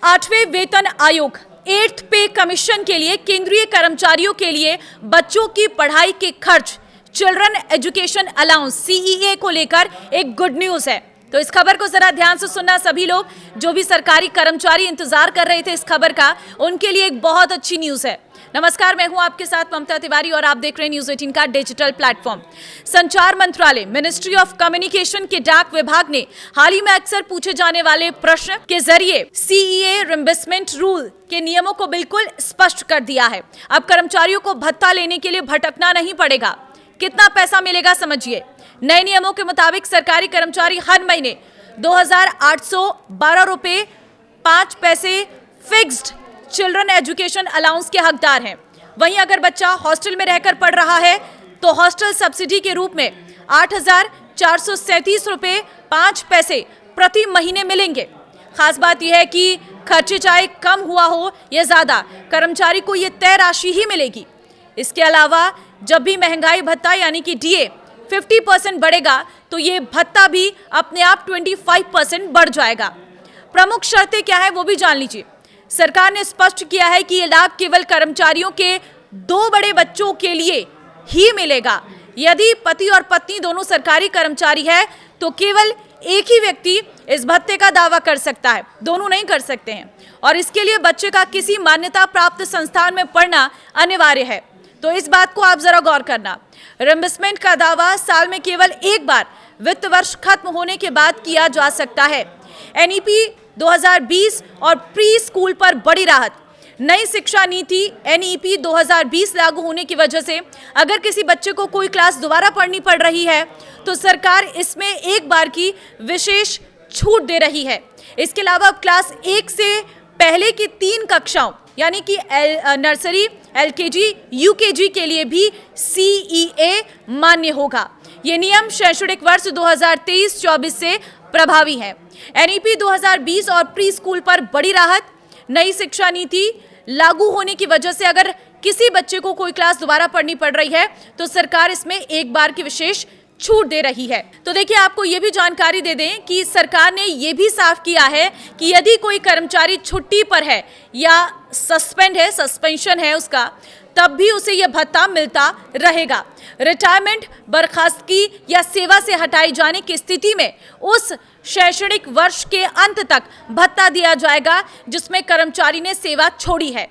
8वें वेतन आयोग 8th पे कमीशन के लिए केंद्रीय कर्मचारियों के लिए बच्चों की पढ़ाई के खर्च चिल्ड्रन एजुकेशन अलाउंस CEA को लेकर एक गुड न्यूज है। तो इस खबर को जरा ध्यान से सुनना सभी लोग, जो भी सरकारी कर्मचारी इंतजार कर रहे थे इस खबर का, उनके लिए एक बहुत अच्छी न्यूज है। नमस्कार, मैं हूं आपके साथ ममता तिवारी और आप देख रहे हैं न्यूज़ 18 का डिजिटल प्लेटफॉर्म। संचार मंत्रालय मिनिस्ट्री ऑफ कम्युनिकेशन के डाक विभाग ने हाल ही में अक्सर पूछे जाने वाले प्रश्न के जरिए CEA रिम्बर्समेंट रूल के नियमों को बिल्कुल स्पष्ट कर दिया है। अब कर्मचारियों को भत्ता लेने के लिए भटकना नहीं पड़ेगा। कितना पैसा मिलेगा समझिए। नए नियमों के मुताबिक सरकारी कर्मचारी हर महीने 2,812 रुपए 5 पैसे फिक्स्ड चिल्ड्रन एजुकेशन अलाउंस के हकदार हैं। वहीं अगर बच्चा हॉस्टल में रहकर पढ़ रहा है तो हॉस्टल सब्सिडी के रूप में 8,437 रुपए 5 पैसे प्रति महीने मिलेंगे। खास बात यह है कि खर्चे चाहे कम हुआ हो या ज्यादा, कर्मचारी को यह तय राशि ही मिलेगी। इसके अलावा जब भी महंगाई भत्ता यानी कि DA 50% बढ़ेगा तो ये भत्ता भी अपने आप 25% बढ़ जाएगा। प्रमुख शर्तें क्या है वो भी जान लीजिए। सरकार ने स्पष्ट किया है कि ये लाभ केवल कर्मचारियों के 2 बड़े बच्चों के लिए ही मिलेगा। यदि पति और पत्नी दोनों सरकारी कर्मचारी है तो केवल एक ही व्यक्ति इस भत्ते का दावा कर सकता है, दोनों नहीं कर सकते हैं। और इसके लिए बच्चे का किसी मान्यता प्राप्त संस्थान में पढ़ना अनिवार्य है। तो इस बात को आप जरा गौर करना। रिम्बर्समेंट का दावा साल में केवल एक बार वित्त वर्ष खत्म होने के बाद किया जा सकता है। NEP 2020 और प्री स्कूल पर बड़ी राहत। नई शिक्षा नीति NEP 2020 लागू होने की वजह से अगर किसी बच्चे को कोई क्लास दोबारा पढ़नी पड़ रही है तो सरकार इसमें एक बार की विशेष छूट दे रही है। इसके अलावा अब क्लास 1 से पहले की 3 कक्षाओं यानी कि नर्सरी, LKG, UKG के लिए भी CEA मान्य होगा। ये नियम शैक्षणिक वर्ष 2023-24 से प्रभावी है। NEP 2020 और प्री स्कूल पर बड़ी राहत। नई शिक्षा नीति लागू होने की वजह से अगर किसी बच्चे को कोई क्लास दोबारा पढ़नी पड़ रही है तो सरकार इसमें एक बार की विशेष छूट दे रही है। तो देखिए, आपको ये भी जानकारी दे दें कि सरकार ने ये भी साफ किया है कि यदि कोई कर्मचारी छुट्टी पर है या सस्पेंशन है उसका, तब भी उसे यह भत्ता मिलता रहेगा। रिटायरमेंट, बर्खास्तगी या सेवा से हटाए जाने की स्थिति में उस शैक्षणिक वर्ष के अंत तक भत्ता दिया जाएगा जिसमें कर्मचारी ने सेवा छोड़ी है।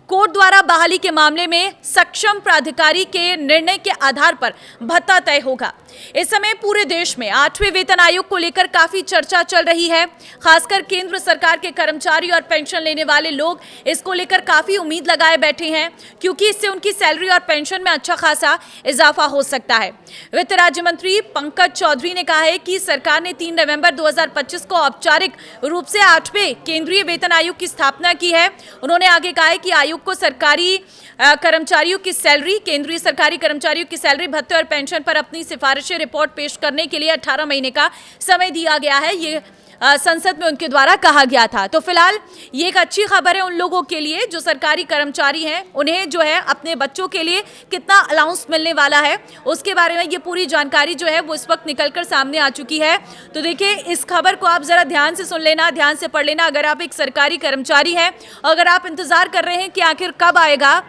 कोर्ट द्वारा बहाली के मामले में सक्षम प्राधिकारी के निर्णय के आधार पर भत्ता तय होगा। इस समय पूरे देश में 8वें वेतन आयोग को लेकर काफी चर्चा चल रही है। खासकर केंद्र सरकार के कर्मचारी और पेंशन लेने वाले लोग इसको लेकर काफी उम्मीद लगाए बैठे हैं, क्योंकि इससे उनकी सैलरी और पेंशन में अच्छा खासा इजाफा हो सकता है। वित्त राज्य मंत्री पंकज चौधरी ने कहा है कि सरकार ने 3 नवंबर 2025 को औपचारिक रूप से 8वें केंद्रीय वेतन आयोग की स्थापना की है। उन्होंने आगे कहा है कि आयोग को सरकारी कर्मचारियों की सैलरी, केंद्रीय सरकारी कर्मचारियों की सैलरी, भत्ते और पेंशन पर अपनी सिफारिशें रिपोर्ट पेश करने के लिए 18 महीने का समय दिया गया है। ये संसद में उनके द्वारा कहा गया था। तो फिलहाल ये एक अच्छी खबर है उन लोगों के लिए जो सरकारी कर्मचारी हैं। उन्हें जो है अपने बच्चों के लिए कितना अलाउंस मिलने वाला है उसके बारे में ये पूरी जानकारी जो है वो इस वक्त निकलकर सामने आ चुकी है। तो देखिए, इस खबर को आप जरा ध्यान से सुन लेना, ध्यान से पढ़ लेना। अगर आप एक सरकारी कर्मचारी हैं, अगर आप इंतजार कर रहे हैं कि आखिर कब आएगा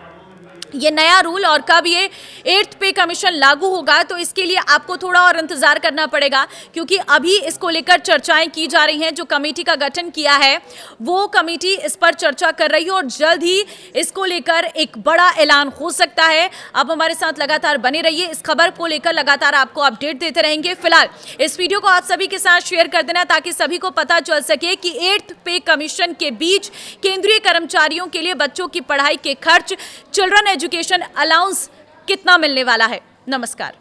ये नया रूल और कब ये 8th पे कमीशन लागू होगा, तो इसके लिए आपको थोड़ा और इंतजार करना पड़ेगा, क्योंकि अभी इसको लेकर चर्चाएं की जा रही हैं। जो कमेटी का गठन किया है वो कमेटी इस पर चर्चा कर रही है और जल्द ही इसको लेकर एक बड़ा ऐलान हो सकता है। आप हमारे साथ लगातार बने रहिए, इस खबर को लेकर लगातार आपको अपडेट देते रहेंगे। फिलहाल इस वीडियो को आप सभी के साथ शेयर कर देना ताकि सभी को पता चल सके कि 8th पे कमीशन के बीच केंद्रीय कर्मचारियों के लिए बच्चों की पढ़ाई के खर्च चिल्ड्रन एजुकेशन अलाउंस कितना मिलने वाला है। नमस्कार।